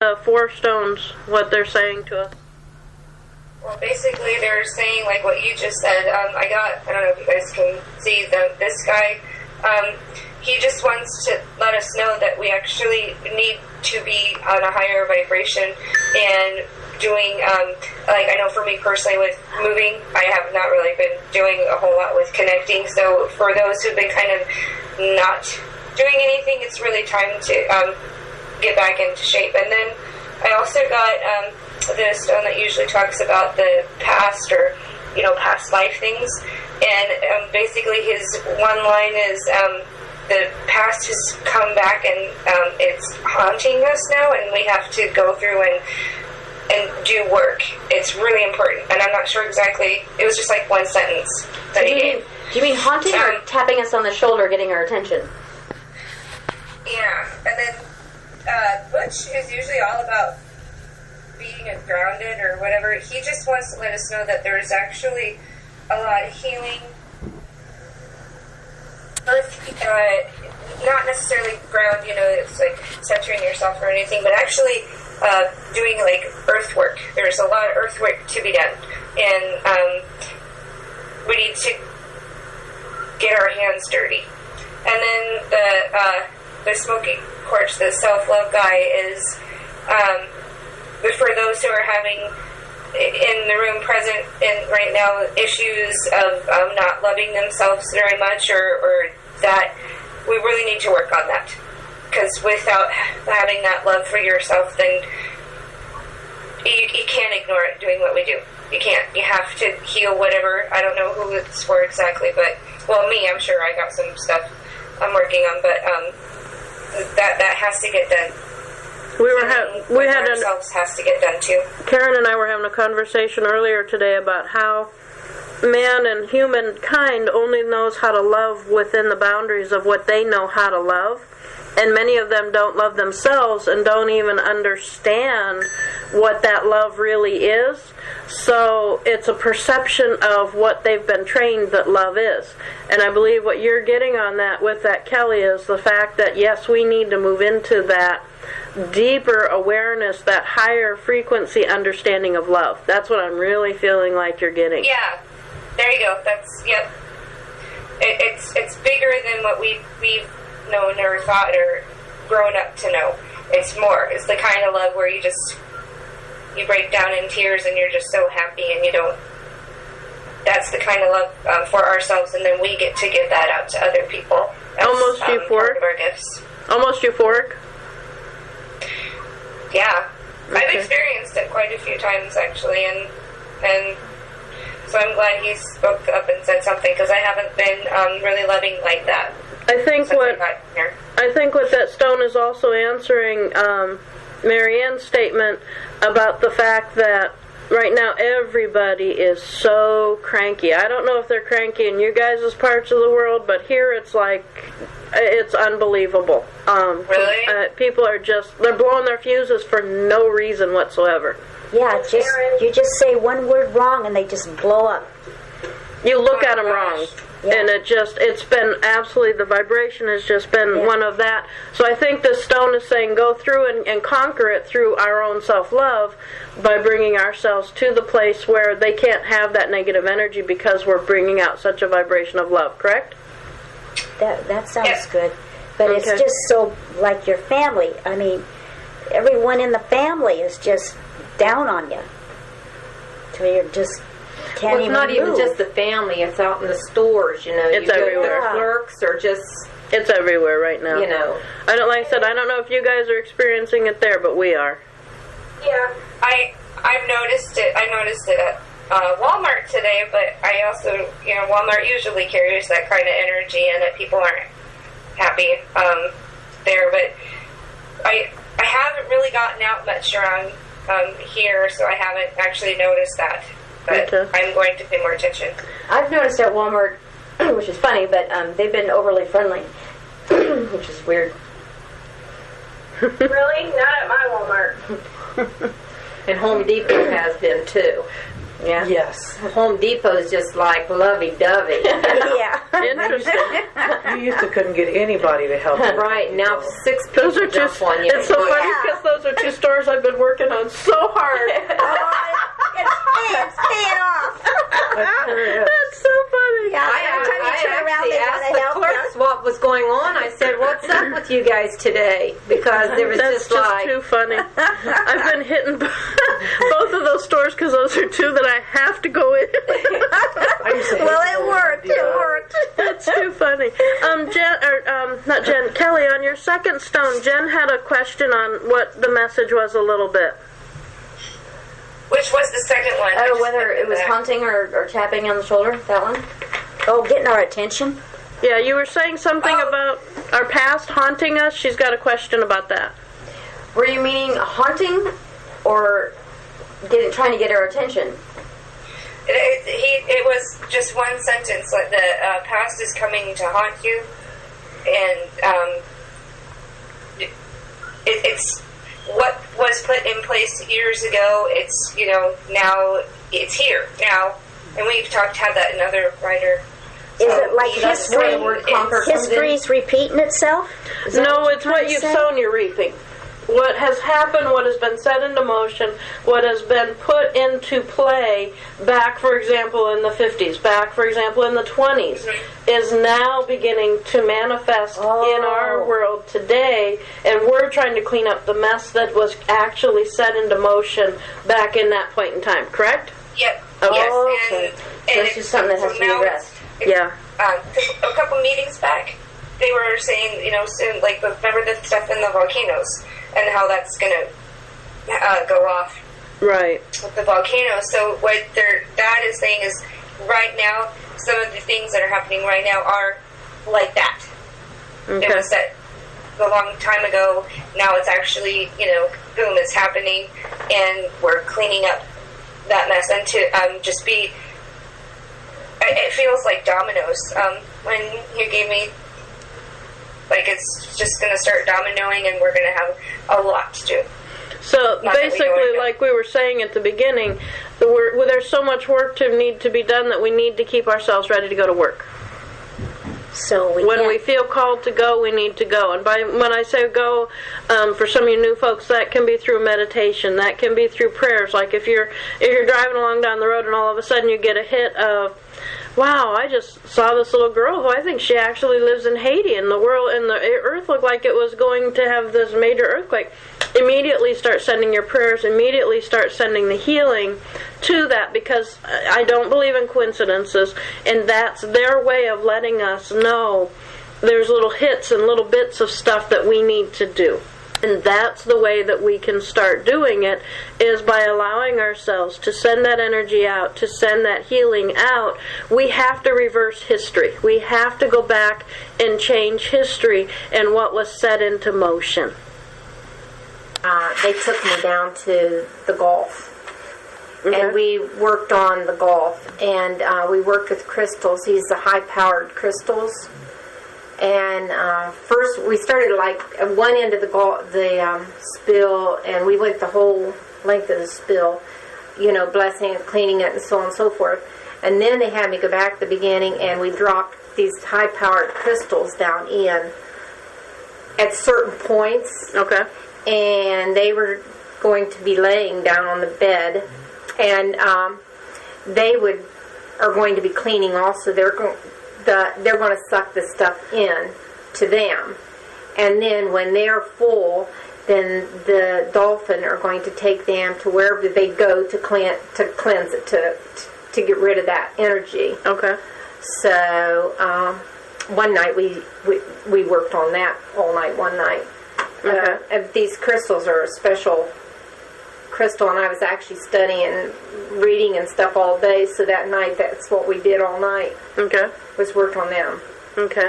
4 stones, what they're saying to us. Well, basically, they're saying like what you just said. I don't know if you guys can see this guy. He just wants to let us know that we actually need to be on a higher vibration and doing, like I know for me personally with moving, I have not really been doing a whole lot with connecting. So for those who've been kind of not doing anything, it's really time to get back into shape. And then I also got the stone that usually talks about the past or, past life things. And basically his one line is, the past has come back and it's haunting us now, and we have to go through and do work. It's really important, and I'm not sure exactly. It was just like one sentence that he gave. Do you mean haunting or tapping us on the shoulder, getting our attention? Yeah, and then Butch is usually all about being grounded or whatever. He just wants to let us know that there's actually a lot of healing. Not necessarily ground, it's like centering yourself or anything, but actually doing like earth work. There's a lot of earth work to be done, and we need to get our hands dirty. And then the smoking quartz, the self-love guy, is for those who are having in the room present right now issues of not loving themselves very much, or that we really need to work on that, because without having that love for yourself, then you can't ignore it doing what we do. You can't. You have to heal whatever. I don't know who it's for exactly, but me, I'm sure I got some stuff I'm working on, but that has to get done. We had ourselves has to get done too. Karen and I were having a conversation earlier today about how man and humankind only knows how to love within the boundaries of what they know how to love, and many of them don't love themselves and don't even understand what that love really is. So it's a perception of what they've been trained that love is. And I believe what you're getting on that with that, Kelly, is the fact that yes, we need to move into that deeper awareness, that higher frequency understanding of love. That's what I'm really feeling like you're getting. Yeah, there you go. Yep. It's bigger than what we've known or thought or grown up to know. It's more. It's the kind of love where you break down in tears and you're just so happy, and you don't. That's the kind of love for ourselves, and then we get to give that out to other people. That's, almost euphoric. Part of our gifts. Almost euphoric. Yeah, okay. I've experienced it quite a few times actually, and so I'm glad he spoke up and said something, because I haven't been really loving like that. I think what that stone is also answering Marianne's statement about the fact that right now everybody is so cranky. I don't know if they're cranky in you guys' parts of the world, but here it's like, it's unbelievable. Really? People are they're blowing their fuses for no reason whatsoever. Yeah, you just say one word wrong and they just blow up. You look at them wrong. Yeah. And it's been absolutely, the vibration has just been one of that. So I think this stone is saying go through and conquer it through our own self-love by bringing ourselves to the place where they can't have that negative energy, because we're bringing out such a vibration of love, correct? That sounds good. But it's just so like your family. I mean, everyone in the family is just down on you. So you're just can't it's even not move. even just the family, it's out in the stores, It's you everywhere. The clerks or just... It's everywhere right now. I don't know if you guys are experiencing it there, but we are. Yeah, I've noticed it. I noticed it at Walmart today, but I also, Walmart usually carries that kind of energy, and that people aren't happy there. But I haven't really gotten out much around here, so I haven't actually noticed that. But I'm going to pay more attention. I've noticed at Walmart, which is funny, but they've been overly friendly, which is weird. Really? Not at my Walmart. And Home Depot has been too. Yeah. Yes. Home Depot is just like lovey-dovey. Yeah. Interesting. You used to couldn't get anybody to help you. Right, now 6 people Those are jump just, on you. it's so funny Yeah. because those are two stores I've been working on so hard. It's paying off. That sure is. That's so funny. Yeah, every time you turn around, they want asked to the help clerks you. what was going on. I said, "What's up with you guys today?" Because there was That's just like, too funny. I've been hitting both of those stores because those are two that I have to go in. I used to hate Well, to it go worked. to Home It Depot. worked. That's too funny. Not Jen, Kelly, on your second stone, Jen had a question on what the message was a little bit. Which was the second one? I oh, just whether looked it was at that. hunting or tapping on the shoulder. That one. Oh, getting our attention. Yeah, you were saying something Oh. about our past haunting us. She's got a question about that. Were you meaning haunting, or trying to get our attention? It was just one sentence, like the past is coming to haunt you, and it's what was put in place years ago. It's now it's here now, and we've had that in other writer. Is it like That's where the word conquer comes in. history's repeating itself? Is that No, you're it's trying what to you've say? sown, you're reaping. What has happened, what has been set into motion, what has been put into play back, for example, in the 50s, back, for example, in the 20s, is now beginning to manifest in our world today, and we're trying to clean up the mess that was actually set into motion back in that point in time, correct? Yep. Oh, Yes. okay. And So it's just something that has to be now addressed. Yeah. A couple meetings back, they were saying, soon, like, remember the stuff in the volcanoes and how that's going to go off Right. with the volcanoes. So what their dad is saying is, right now, some of the things that are happening right now are like that. Okay. It was set a long time ago. Now it's actually, boom, it's happening, and we're cleaning up that mess. And to just be, it feels like dominoes. When you gave me, like, it's just going to start dominoing, and we're going to have a lot to do. So Not that we know basically, it, like we were saying at the beginning, there's so much work to need to be done that we need to keep ourselves ready to go to work. So we When can't- we feel called to go, we need to go. And when I say go, for some of you new folks, that can be through meditation. That can be through prayers. Like if you're driving along down the road and all of a sudden you get a hit of, wow, I just saw this little girl who I think she actually lives in Haiti, and the world and the earth looked like it was going to have this major earthquake. Immediately start sending your prayers, immediately start sending the healing to that, because I don't believe in coincidences, and that's their way of letting us know there's little hits and little bits of stuff that we need to do. And that's the way that we can start doing it, is by allowing ourselves to send that energy out, to send that healing out. We have to reverse history. We have to go back and change history and what was set into motion. They took me down to the Gulf. And we worked on the Gulf, and we worked with crystals. These are high-powered crystals. And first, we started like at one end of the spill, and we went the whole length of the spill, blessing it, cleaning it, and so on and so forth. And then they had me go back to the beginning, and we dropped these high-powered crystals down in at certain points. Okay. And they were going to be laying down on the bed, and they are going to be cleaning also. They're going to suck the stuff in to them, and then when they're full, then the dolphin are going to take them to wherever they go to cleanse it, to get rid of that energy. Okay. So one night we worked on that all night. One night. Okay. These crystals are a special crystal, and I was actually studying, reading and stuff all day, so that night that's what we did all night, Okay. was work on them. Okay.